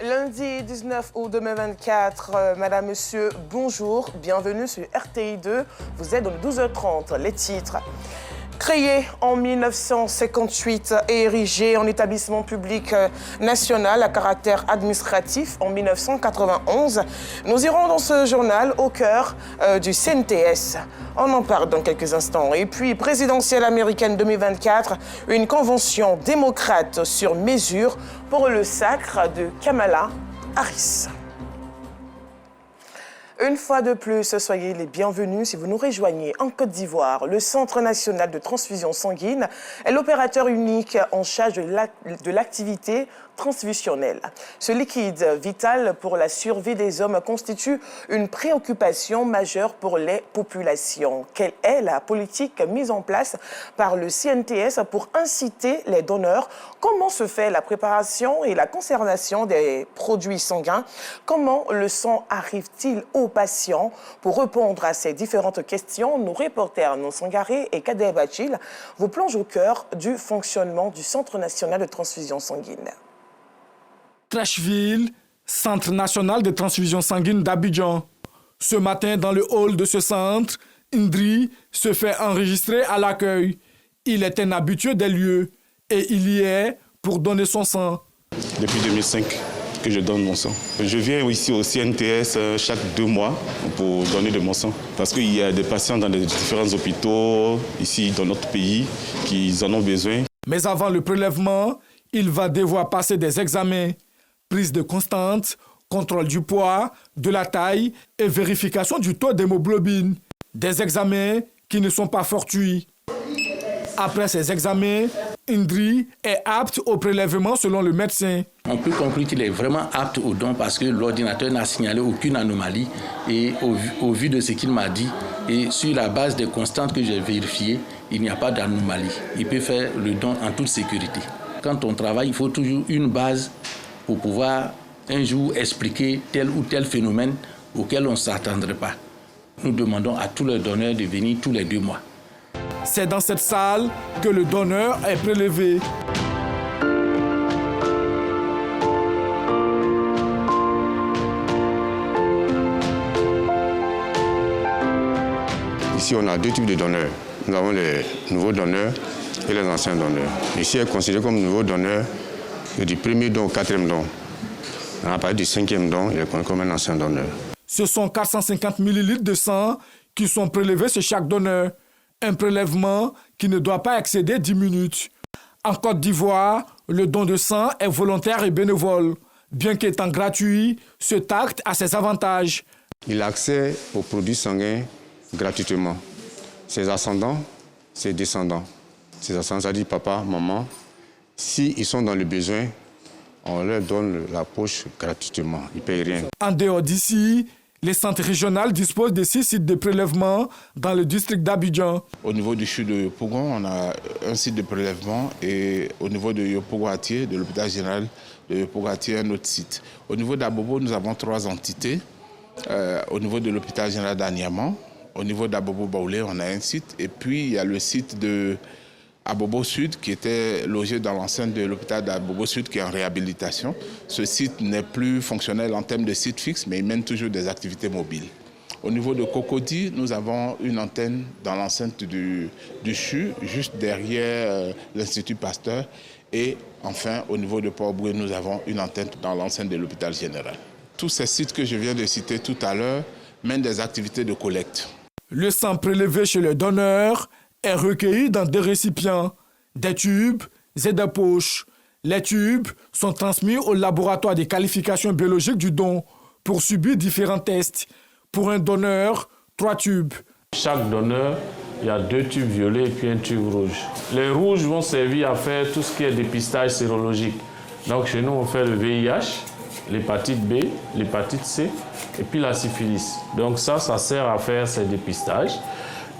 Lundi 19 août 2024, Madame, Monsieur, bonjour, bienvenue sur RTI2. Vous êtes dans le 12h30, les titres. Créé en 1958 et érigé en établissement public national à caractère administratif en 1991, nous irons dans ce journal au cœur du CNTS. On en parle dans quelques instants. Et puis, présidentielle américaine 2024, une convention démocrate sur mesure pour le sacre de Kamala Harris. Une fois de plus, soyez les bienvenus si vous nous rejoignez en Côte d'Ivoire. Le Centre national de transfusion sanguine est l'opérateur unique en charge de l'activité transfusionnelle. Ce liquide vital pour la survie des hommes constitue une préoccupation majeure pour les populations. Quelle est la politique mise en place par le CNTS pour inciter les donneurs? Comment se fait la préparation et la conservation des produits sanguins? Comment le sang arrive-t-il aux patients? Pour répondre à ces différentes questions, nos reporters Non Sangaré et Kader Bachil vous plongent au cœur du fonctionnement du Centre national de transfusion sanguine. Trècheville, Centre national de transfusion sanguine d'Abidjan. Ce matin, dans le hall de ce centre, Indri se fait enregistrer à l'accueil. Il est un habitué des lieux et il y est pour donner son sang. Depuis 2005 que je donne mon sang. Je viens ici au CNTS chaque 2 mois pour donner de mon sang. Parce qu'il y a des patients dans les différents hôpitaux ici dans notre pays qui en ont besoin. Mais avant le prélèvement, il va devoir passer des examens. Prise de constante, contrôle du poids, de la taille et vérification du taux d'hémoglobine. Des examens qui ne sont pas fortuits. Après ces examens, Indri est apte au prélèvement selon le médecin. On peut conclure qu'il est vraiment apte au don parce que l'ordinateur n'a signalé aucune anomalie et au vu de ce qu'il m'a dit et sur la base des constantes que j'ai vérifiées, il n'y a pas d'anomalie. Il peut faire le don en toute sécurité. Quand on travaille, il faut toujours une base pour pouvoir un jour expliquer tel ou tel phénomène auquel on ne s'attendrait pas. Nous demandons à tous les donneurs de venir tous les 2 mois. C'est dans cette salle que le donneur est prélevé. Ici, on a 2 types de donneurs. Nous avons les nouveaux donneurs et les anciens donneurs. Ici, est considéré comme nouveau donneur du 1er don au 4e don. À partir du 5e don, il est connu comme un ancien donneur. Ce sont 450 ml de sang qui sont prélevés chez chaque donneur. Un prélèvement qui ne doit pas excéder 10 minutes. En Côte d'Ivoire, le don de sang est volontaire et bénévole. Bien qu'étant gratuit, cet acte a ses avantages. Il a accès aux produits sanguins gratuitement. Ses ascendants, ses descendants. Ses ascendants, ça dit papa, maman. S'ils sont dans le besoin, on leur donne la poche gratuitement. Ils ne payent rien. En dehors d'ici, les centres régionaux disposent de 6 sites de prélèvement dans le district d'Abidjan. Au niveau du CHU de Yopougon, on a un site de prélèvement et au niveau de Yopougon-Atier, de l'hôpital général de Yopougon-Atier, un autre site. Au niveau d'Abobo, nous avons 3 entités. Au niveau de l'hôpital général d'Aniaman, au niveau d'Abobo-Baoulé, on a un site. Et puis, il y a le site de Abobo Sud, qui était logé dans l'enceinte de l'hôpital d'Abobo Sud, qui est en réhabilitation. Ce site n'est plus fonctionnel en termes de site fixe, mais il mène toujours des activités mobiles. Au niveau de Cocody, nous avons une antenne dans l'enceinte du CHU, juste derrière l'Institut Pasteur. Et enfin, au niveau de Port-Boué, nous avons une antenne dans l'enceinte de l'hôpital général. Tous ces sites que je viens de citer tout à l'heure mènent des activités de collecte. Le sang prélevé chez le donneur est recueilli dans des récipients, des tubes et des poches. Les tubes sont transmis au laboratoire des qualifications biologiques du don pour subir différents tests. Pour un donneur, 3 tubes. Chaque donneur, il y a 2 tubes violets et puis un tube rouge. Les rouges vont servir à faire tout ce qui est dépistage sérologique. Donc chez nous, on fait le VIH, l'hépatite B, l'hépatite C et puis la syphilis. Donc ça sert à faire ces dépistages.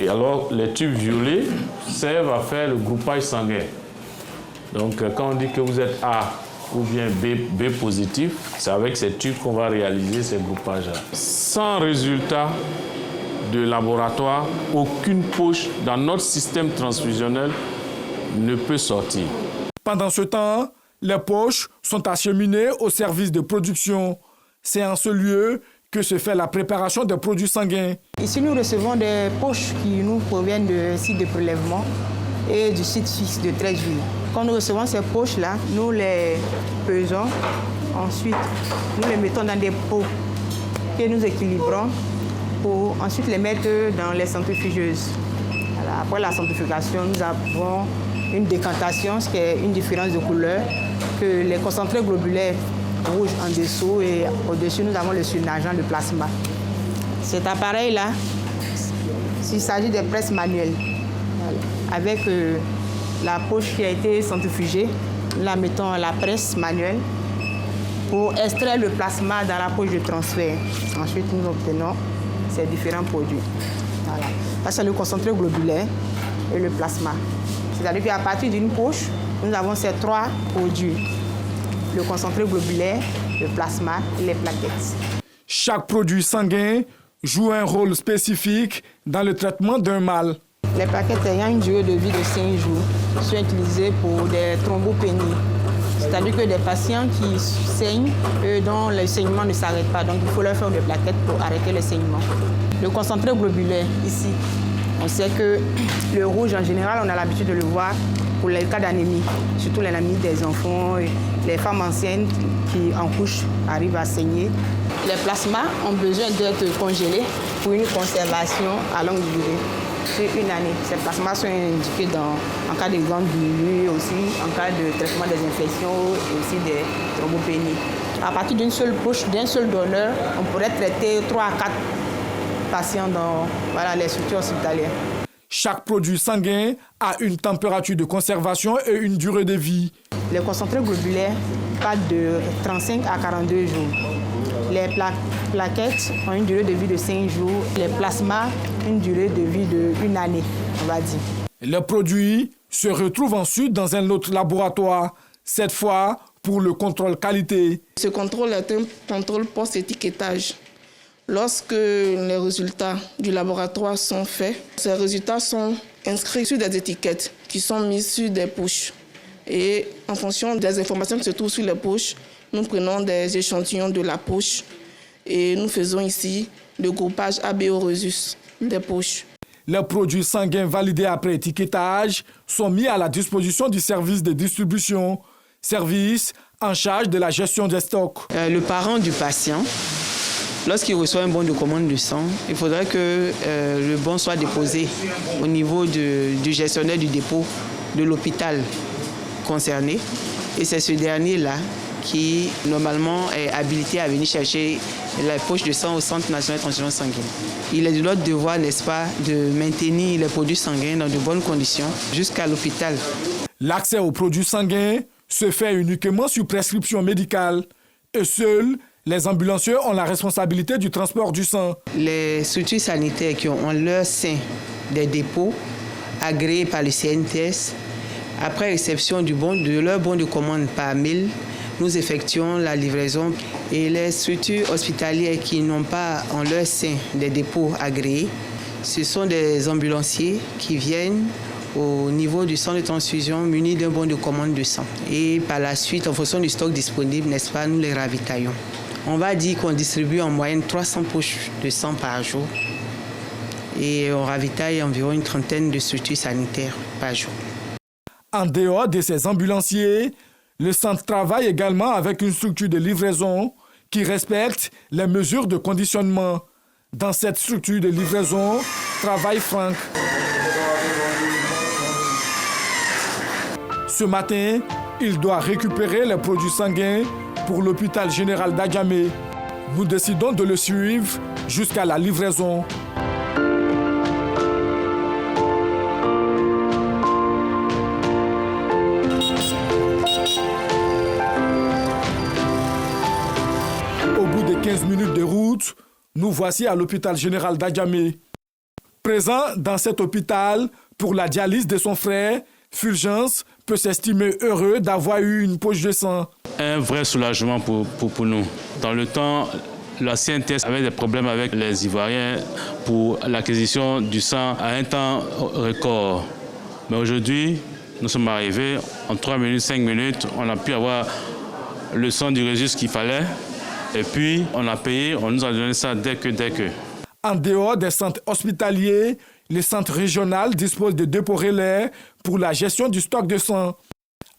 Et alors, les tubes violets servent à faire le groupage sanguin. Donc, quand on dit que vous êtes A ou bien B positif, c'est avec ces tubes qu'on va réaliser ces groupages-là. Sans résultat de laboratoire, aucune poche dans notre système transfusionnel ne peut sortir. Pendant ce temps, Les poches sont acheminées au service de production. C'est en ce lieu que se fait la préparation des produits sanguins. Ici, nous recevons des poches qui nous proviennent du site de prélèvement et du site fixe de Treichville. Quand nous recevons ces poches-là, nous les pesons. Ensuite, nous les mettons dans des pots que nous équilibrons pour ensuite les mettre dans les centrifugeuses. Voilà. Après la centrifugation, nous avons une décantation, ce qui est une différence de couleur, que les concentrés globulaires rouges en dessous et au-dessus, nous avons le surnageant de plasma. Cet appareil-là, il s'agit des presses manuelles. Voilà. Avec la poche qui a été centrifugée, nous la mettons à la presse manuelle pour extraire le plasma dans la poche de transfert. Ensuite, nous obtenons ces différents produits. Voilà. Ça, c'est le concentré globulaire et le plasma. C'est-à-dire qu'à partir d'une poche, nous avons ces trois produits. Le concentré globulaire, le plasma et les plaquettes. Chaque produit sanguin joue un rôle spécifique dans le traitement d'un mal. Les plaquettes ayant une durée de vie de 5 jours sont utilisées pour des thrombopénies. C'est-à-dire que des patients qui saignent, dont le saignement ne s'arrête pas. Donc il faut leur faire des plaquettes pour arrêter le saignement. Le concentré globulaire, ici, on sait que le rouge, en général, on a l'habitude de le voir pour les cas d'anémie, surtout l'anémie des enfants, les femmes anciennes qui en couche arrivent à saigner. Les plasmas ont besoin d'être congelés pour une conservation à longue durée. C'est une année. Ces plasmas sont indiqués en cas de grande brûlure, aussi en cas de traitement des infections et aussi des thrombopénies. À partir d'une seule poche, d'un seul donneur, on pourrait traiter 3 à 4 patients dans les structures hospitalières. Chaque produit sanguin a une température de conservation et une durée de vie. Les concentrés globulaires partent de 35 à 42 jours. Les plaquettes ont une durée de vie de 5 jours. Les plasmas, une durée de vie d'1 année, on va dire. Les produits se retrouvent ensuite dans un autre laboratoire, cette fois pour le contrôle qualité. Ce contrôle est un contrôle post-étiquetage. Lorsque les résultats du laboratoire sont faits, ces résultats sont inscrits sur des étiquettes qui sont mises sur des poches. Et en fonction des informations qui se trouvent sur les poches, nous prenons des échantillons de la poche et nous faisons ici le groupage ABO-Resus des poches. Les produits sanguins validés après étiquetage sont mis à la disposition du service de distribution, service en charge de la gestion des stocks. Le parent du patient, lorsqu'il reçoit un bon de commande de sang, il faudrait que le bon soit déposé au niveau du gestionnaire du dépôt de l'hôpital concerné. Et c'est ce dernier-là qui, normalement, est habilité à venir chercher la poche de sang au Centre national de transfusion sanguine. Il est de notre devoir, n'est-ce pas, de maintenir les produits sanguins dans de bonnes conditions jusqu'à l'hôpital. L'accès aux produits sanguins se fait uniquement sur prescription médicale et seuls les ambulanciers ont la responsabilité du transport du sang. Les structures sanitaires qui ont en leur sein des dépôts agréés par le CNTS, après réception de leur bon de commande par mail, nous effectuons la livraison. Et les structures hospitalières qui n'ont pas en leur sein des dépôts agréés, ce sont des ambulanciers qui viennent au niveau du centre de transfusion munis d'un bon de commande de sang. Et par la suite, en fonction du stock disponible, n'est-ce pas, nous les ravitaillons. On va dire qu'on distribue en moyenne 300 poches de sang par jour et on ravitaille environ une trentaine de structures sanitaires par jour. En dehors de ces ambulanciers, le centre travaille également avec une structure de livraison qui respecte les mesures de conditionnement. Dans cette structure de livraison travaille Franck. Ce matin, il doit récupérer les produits sanguins pour l'hôpital général d'Adjamé. Nous décidons de le suivre jusqu'à la livraison. Au bout de 15 minutes de route, nous voici à l'hôpital général d'Adjamé. Présent dans cet hôpital pour la dialyse de son frère, Fulgence peut s'estimer heureux d'avoir eu une poche de sang. Un vrai soulagement pour nous. Dans le temps, la CNTS avait des problèmes avec les Ivoiriens pour l'acquisition du sang à un temps record. Mais aujourd'hui, Nous sommes arrivés, en 3 minutes, 5 minutes, on a pu avoir le sang du registre qu'il fallait. Et puis, on a payé, on nous a donné ça dès que. En dehors des centres hospitaliers, les centres régionaux disposent de dépôts relais pour la gestion du stock de sang.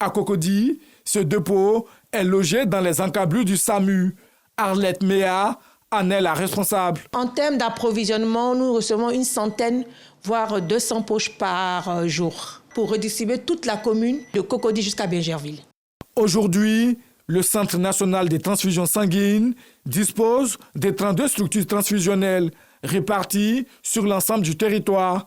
À Cocody, ce dépôt est logé dans les encablures du SAMU. Arlette Méa en est la responsable. En termes d'approvisionnement, nous recevons 100, voire 200 poches par jour pour redistribuer toute la commune de Cocody jusqu'à Bingerville. Aujourd'hui, le Centre national des transfusions sanguines dispose de 32 structures transfusionnelles réparties sur l'ensemble du territoire.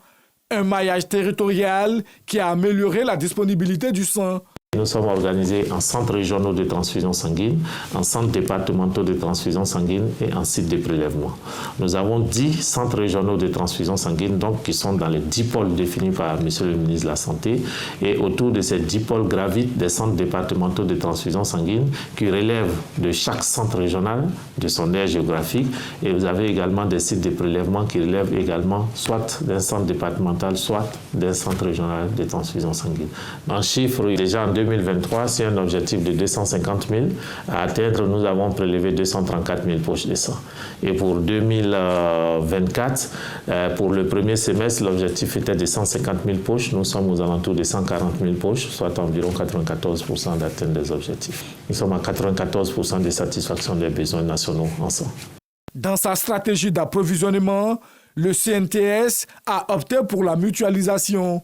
Un maillage territorial qui a amélioré la disponibilité du sang. Nous sommes organisés en centres régionaux de transfusion sanguine, en centres départementaux de transfusion sanguine et en sites de prélèvement. Nous avons 10 centres régionaux de transfusion sanguine donc, qui sont dans les 10 pôles définis par M. le ministre de la Santé. Et autour de ces 10 pôles gravitent des centres départementaux de transfusion sanguine qui relèvent de chaque centre régional, de son aire géographique. Et vous avez également des sites de prélèvement qui relèvent également soit d'un centre départemental, soit d'un centre régional de transfusion sanguine. En chiffres, déjà en 2023, c'est un objectif de 250 000 à atteindre. Nous avons prélevé 234 000 poches de sang. Et pour 2024, pour le premier semestre, l'objectif était de 150 000 poches. Nous sommes aux alentours de 140 000 poches, soit environ 94% d'atteinte des objectifs. Nous sommes à 94% de satisfaction des besoins nationaux en sang. Dans sa stratégie d'approvisionnement, le CNTS a opté pour la mutualisation.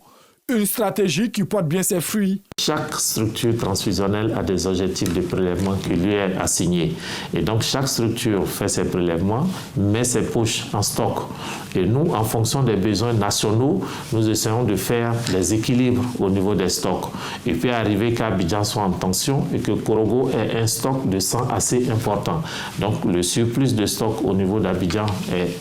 Une stratégie qui porte bien ses fruits. Chaque structure transfusionnelle a des objectifs de prélèvement qui lui est assigné. Et donc, chaque structure fait ses prélèvements, met ses poches en stock. Et nous, en fonction des besoins nationaux, nous essayons de faire les équilibres au niveau des stocks. Et puis arriver qu'Abidjan soit en tension et que Korogo ait un stock de sang assez important. Donc, le surplus de stock au niveau d'Abidjan est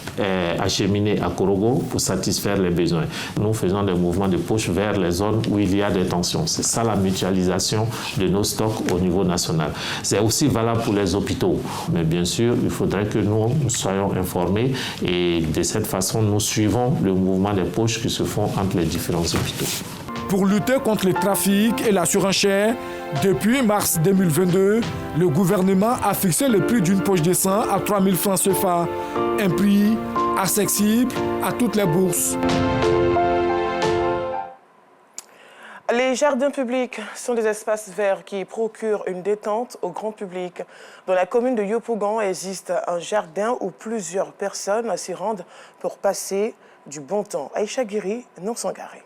acheminé à Korogo pour satisfaire les besoins. Nous faisons des mouvements de poches vers les zones où il y a des tensions. C'est ça la mutualisation de nos stocks au niveau national. C'est aussi valable pour les hôpitaux. Mais bien sûr, il faudrait que nous soyons informés et de cette façon, nous suivons le mouvement des poches qui se font entre les différents hôpitaux. Pour lutter contre le trafic et la surenchère, depuis mars 2022, le gouvernement a fixé le prix d'une poche de sang à 3 000 francs CFA. Un prix accessible à toutes les bourses. Les jardins publics sont des espaces verts qui procurent une détente au grand public. Dans la commune de Yopougon existe un jardin où plusieurs personnes s'y rendent pour passer du bon temps. Aïcha Guiri, non Sangaré.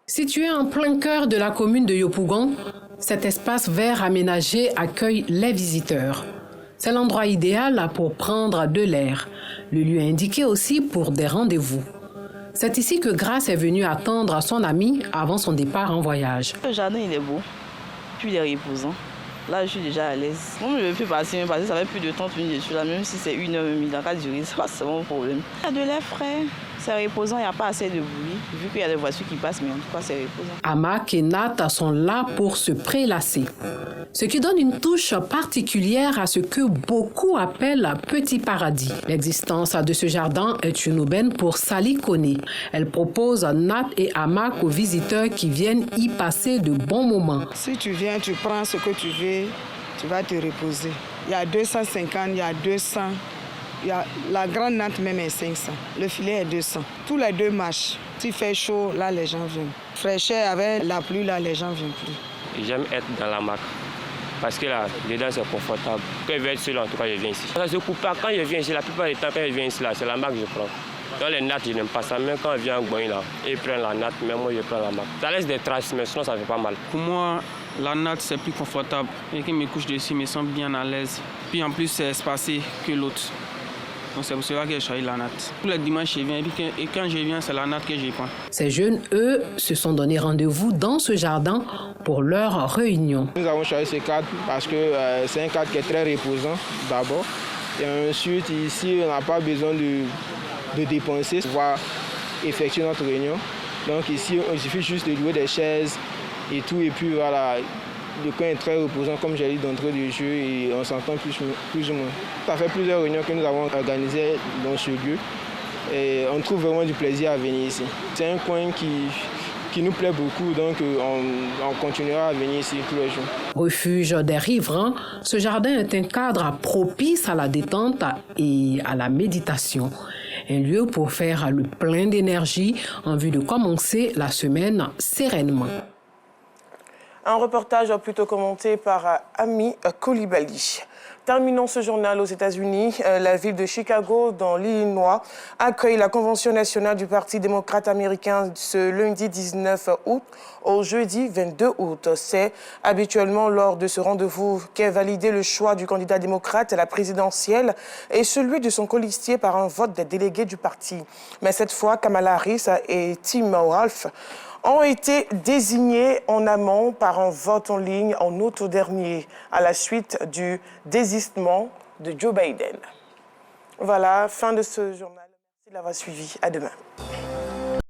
Situé en plein cœur de la commune de Yopougon, cet espace vert aménagé accueille les visiteurs. C'est l'endroit idéal pour prendre de l'air. Le lieu indiqué aussi pour des rendez-vous. C'est ici que Grace est venue attendre son ami avant son départ en voyage. Le jardin, il est beau, puis il est reposant. Là, je suis déjà à l'aise. Moi, je ne veux plus passer, parce que ça fait plus de 30 minutes que je suis là, même si c'est 1 heure, il n'a qu'à durer, c'est mon problème. Il y a de l'air frais, c'est reposant, il n'y a pas assez de bruit, vu qu'il y a des voitures qui passent, mais en tout cas, c'est reposant. Amak et Nat sont là pour se prélasser, ce qui donne une touche particulière à ce que beaucoup appellent Petit Paradis. L'existence de ce jardin est une aubaine pour Sally Koné. Elle propose Nat et Amak aux visiteurs qui viennent y passer de bons moments. Si tu viens, tu prends ce que tu veux, tu vas te reposer. Il y a 250, il y a 200. La grande natte même est 500. Le filet est 200. Tous les deux marchent. S'il fait chaud, là, les gens viennent. Fraîcheur avec la pluie, là, les gens ne viennent plus. J'aime être dans la marque. Parce que là, dedans, c'est confortable. Quand je vais être seul, en tout cas, je viens ici. Ça ne se coupe pas. Quand je viens ici, la plupart du temps, quand je viens ici, là, c'est la marque que je prends. Dans les nattes, je n'aime pas ça. Même quand je viens en Gouin, là, ils prennent la natte, mais moi, je prends la marque. Ça laisse des traces, mais sinon, ça ne fait pas mal. Pour moi, la natte, c'est plus confortable. Et quand je me couche dessus, je me sens bien à l'aise. Puis en plus, c'est espacé que l'autre. Donc c'est pour cela que je choisis la natte. Tous les dimanches, je viens. Et quand je viens, c'est la natte que je prends. Ces jeunes, eux, se sont donné rendez-vous dans ce jardin pour leur réunion. Nous avons choisi ce cadre parce que c'est un cadre qui est très reposant, d'abord. Et ensuite, ici, on n'a pas besoin de dépenser pour pouvoir effectuer notre réunion. Donc ici, il suffit juste de louer des chaises et tout. Et puis voilà, le coin est très reposant, comme j'ai dit, d'entrée de jeu et on s'entend plus ou moins. Ça fait plusieurs réunions que nous avons organisées dans ce lieu et on trouve vraiment du plaisir à venir ici. C'est un coin qui nous plaît beaucoup, donc on continuera à venir ici tous les jours. Refuge des riverains, ce jardin est un cadre propice à la détente et à la méditation. Un lieu pour faire le plein d'énergie en vue de commencer la semaine sereinement. Un reportage plutôt commenté par Ami Koulibaly. Terminons ce journal aux États-Unis. La ville de Chicago, dans l'Illinois, accueille la Convention nationale du Parti démocrate américain ce lundi 19 août au jeudi 22 août. C'est habituellement lors de ce rendez-vous qu'est validé le choix du candidat démocrate à la présidentielle et celui de son colistier par un vote des délégués du parti. Mais cette fois, Kamala Harris et Tim Wolf ont été désignés en amont par un vote en ligne en août dernier, à la suite du désistement de Joe Biden. Voilà, fin de ce journal. Merci de l'avoir suivi. À demain.